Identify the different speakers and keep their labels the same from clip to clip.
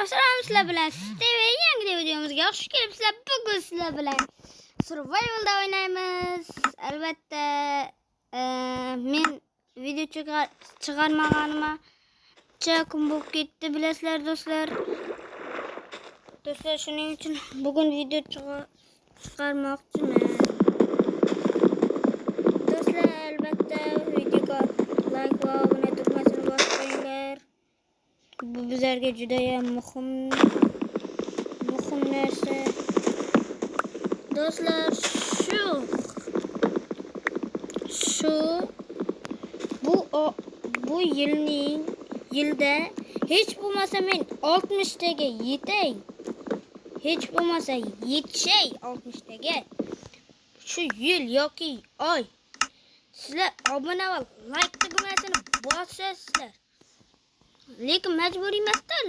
Speaker 1: Arkadaşlar sizler bilen Steve yangi videomuzga hoş kelibsizlar. Bugün sizler bilen Survival'da oynaymiz. Albatta men video çıkarmaganıma kun bo'lib ketdi bilasizlar do'stlar. Do'stlar shuning uchun bugun video chiqarmoqchiman. Do'stlar albatta videoga like va obuna tugmasini bosib qo'yinglar. Bu bizlarga juda ham muhim narsa. Do'stlar bu yilda hech bo'lmasa men 60 taga yetay. Hech bo'lmasa yetshay 60 taga. Shu yil yoki oy sizlar obuna va like tugmasini bosasizlar. Lekin majburiy emasdan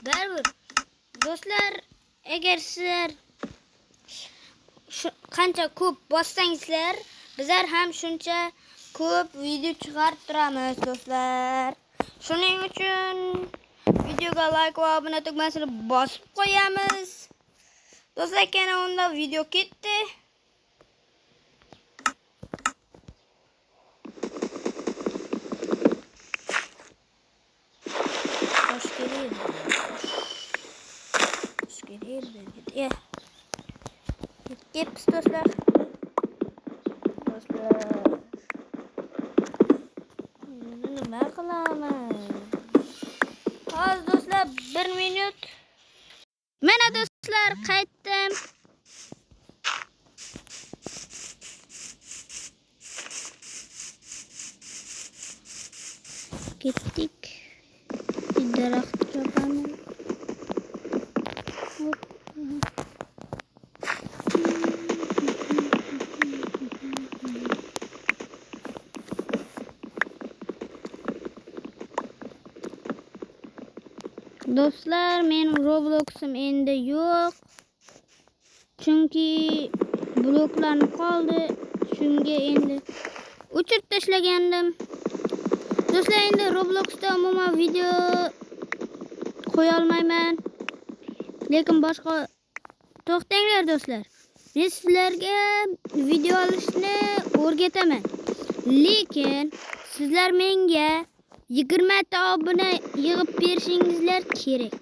Speaker 1: baribir do'stlar, agar sizlar qancha ko'p bossangizlar bizlar ham shuncha ko'p video chiqarib turamiz do'stlar. Shuning uchun videoga like va obuna tugmasini bosib qo'yamiz. Do'stlar, yana unda video ketdi. Ya. Gips do'stlar. Nima qilaman? Hozir do'stlar 1 minut. Mana do'stlar qaytdim. Ketdik. Daraxt chopaman. Do'stlar, mening Roblox'im endi yo'q. Chunki bloklarni qoldi. Shunga endi o'chirib tashlagandim. Do'stlar, endi Roblox'da umuman video qo'ya olmayman. Lekin boshqa to'xtanglar do'stlar. Men sizlarga video olishni o'rgataman. Lekin sizlar menga 20 ta obuna yig'ib berishingizlar kerak.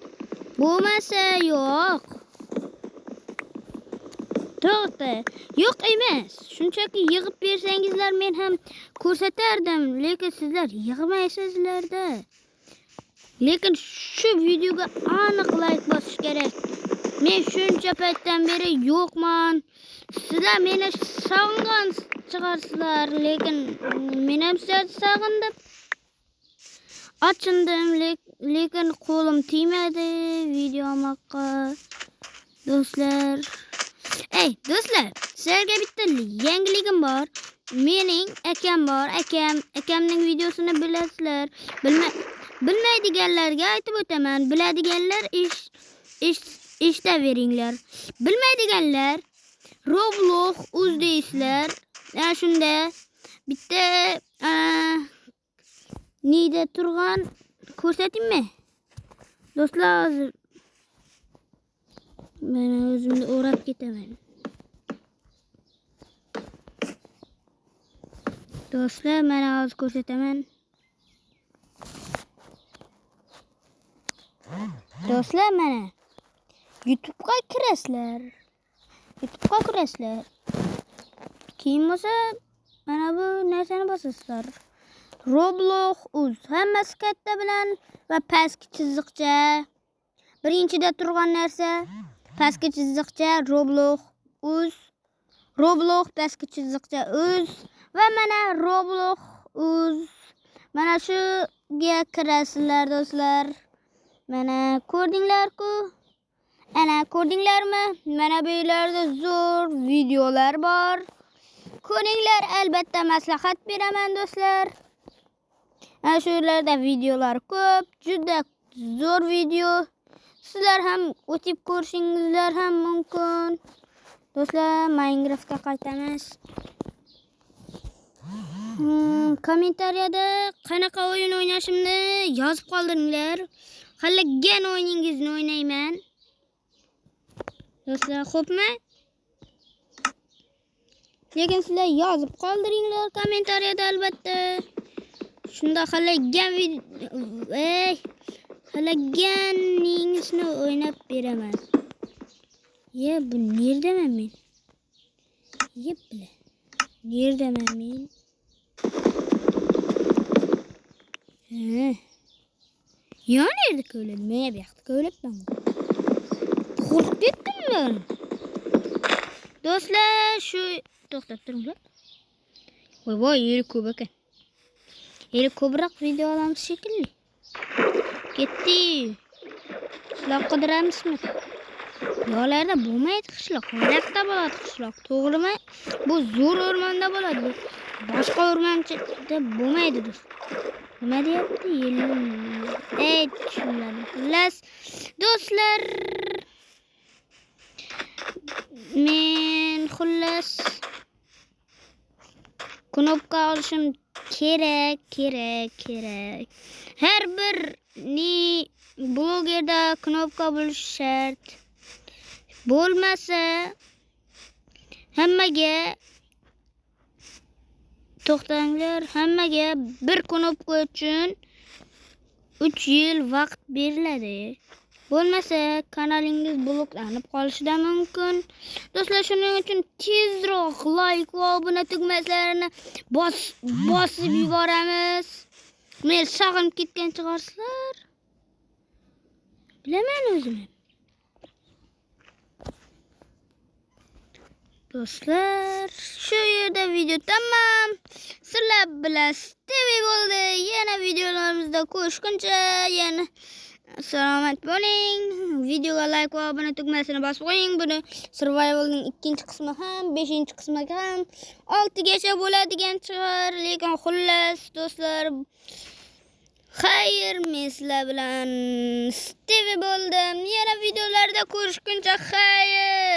Speaker 1: Bo'lmasa yo'q. To'xta. Yo'q emas. Shunchaki yig'ib bersangizlar men ham ko'rsatardim. Lekin sizlar yig'maysizlar-da. Lekin shu videoga aniq like bosish kerak. Men shuncha paytdan beri yo'qman. Sizlar meni sog'ingan chiqarsizlar, lekin men ham sizlarni sog'indim. Achindim, lekin qo'lim tegmadi videoga. Do'stlar, do'stlar, sizlarga bitta yangiligim bor. Mening akam bor. Akamning videosini bilasizlar. Bilmaydiganlarga aytib o'taman. Biladiganlar eshitaveringlar. Bilmaydiganlar Roblox deysizlar. Shunda bitta nida turgan ko'rsataymi? Do'stlar, hozir men o'zimni o'rab ketaman. Do'stlar, mana hozir ko'rsataman. Do'stlar, mana YouTube'ga kirasizlar. Keyin bo'lsa mana bu narsani bosasizlar. Roblox hammasi katta bilan va pastki chiziqcha. Birinchida turgan narsa pastki chiziqcha Roblox pastki chiziqcha va mana Roblox mana shuga kirasizlar do'stlar. Mana ko'rdinglar-ku? Ana ko'rdinglarmi? Mana bu yerlarda zo'r videolar bor. Ko'ringlar, albatta maslahat beraman do'stlar. Ana shu yerlarda videolar ko'p, juda zo'r video. Sizlar ham o'tib ko'rishingizlar ham mumkin. Do'stlar, Minecraftga qaytamiz. Kommentariyada qanaqa o'yin o'ynashimni yozib qoldiringlar. Xohlagan o'yiningizni o'ynayman. Do'stlar, xo'pmi? Lekin sizlar yozib qoldiringlar kommentariyada albatta. Shunda xohlaganingizni o'ynab beraman. Bu nerdaman men? Bila. Nerdaman men? Nerede ko'yladim? Men bu yoqda ko'ylabman. Qo'rqib ketdim men. Do'stlar, shu to'xtab turinglar. Voy, yeri ko'p ekan. Yeri ko'proq video olamiz shekilli. Ketdi. Qishloq qidiramizmi? Yo'llarda bo'lmaydi qishloq. Yo'llarda bo'ladi qishloq. To'g'rimi? Bu zo'r o'rmonda bo'ladi. Bu boshqa o'rmonda bo'lmaydi do'st. Nima deyapti? Tushunmadim. Xullas, do'stlar, men knopka olishim kerak. Har bir blogerda knopka bo'lishi shart. Bo'lmasa hammaga to'xtanglar, hammaga bir knopka uchun 3 yil vaqt beriladi. Bo'lmasa kanalingiz bloklanib qolishidan mumkin. Do'stlar, shuning uchun tezroq like va obuna tugmalarini bosib yuboramiz. Men sog'inib ketgan chiqarsizlar. Bilaman o'zim. Do'stlar, shu yerda video tamom. Sizlar bilan TV bo'ldi. Yana videolarimizda ko'rishguncha, yana salomat bo'ling. Videoga like va obuna tugmasini bosib qo'ying. Buni Survival'ning 2-qismi ham, 5-qismi ham 6gacha bo'ladigan chiqar. Lekin xullas do'stlar, xayr, men sizlar bilan TV bo'ldim. Yana videolarda ko'rishguncha xayr.